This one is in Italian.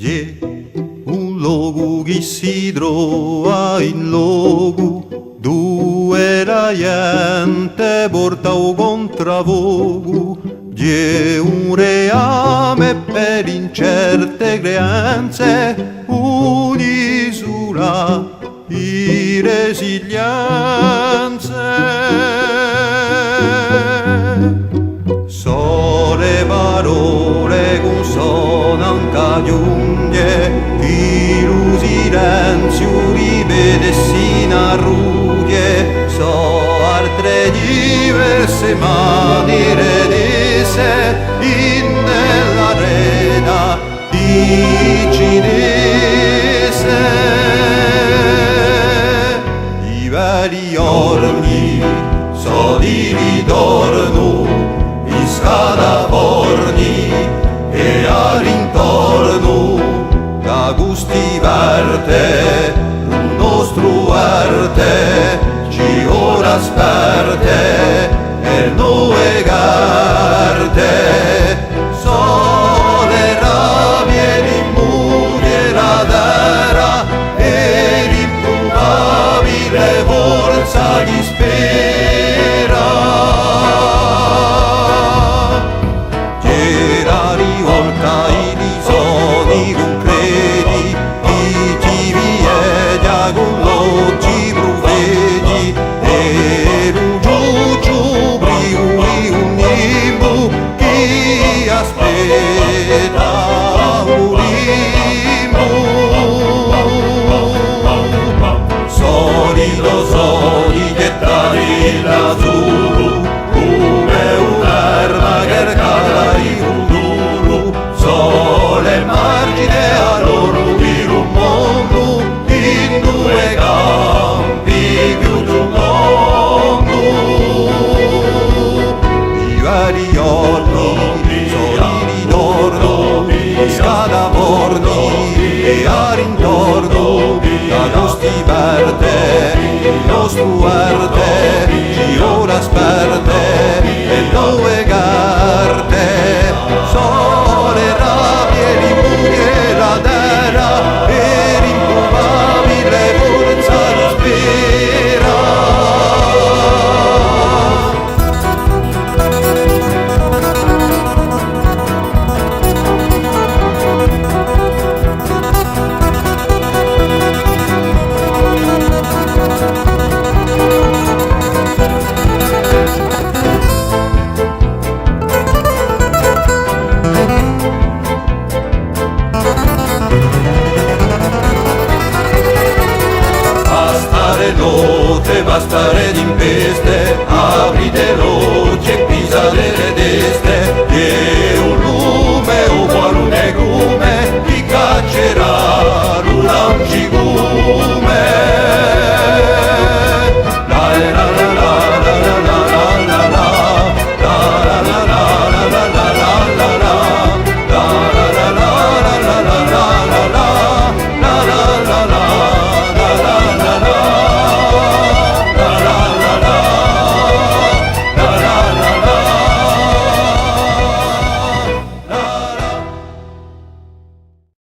C'è un luogo che si trova in luogo dove la gente porta un contravogo. C'è un reame per incerte creanze, un'isola di resilienze. Sole parole con sonanca giunghe, chi lo silenzio ripete sino a rughe, so altre diverse maniere dise in nell'arena di cinese. I veri giorni so di ritorno in scalaforni e all'intorno da gusti verte un nostro arte ci ora sperte e noi carte sole rabbie l'immune la terra e l'improbabile forza di spera. C'era rivolta i bisogni concreti di chi vieggia con l'oggi profeti e un giugiu briuli un nimbo chi aspetta un limbo. Solido sogni gettati l'azzurro come un'erba che cala in futuro, sole margine a loro di un mondo in due campi più di un mondo. I vari giorni sono di ritorno di scalaforni e all'intorno da gusti verde il nostro arte ci ora sperte e dove carte sole rabbie l'immune la terra e l'improbabile forza di spera. Notte bastare tempeste, aprite l'ora.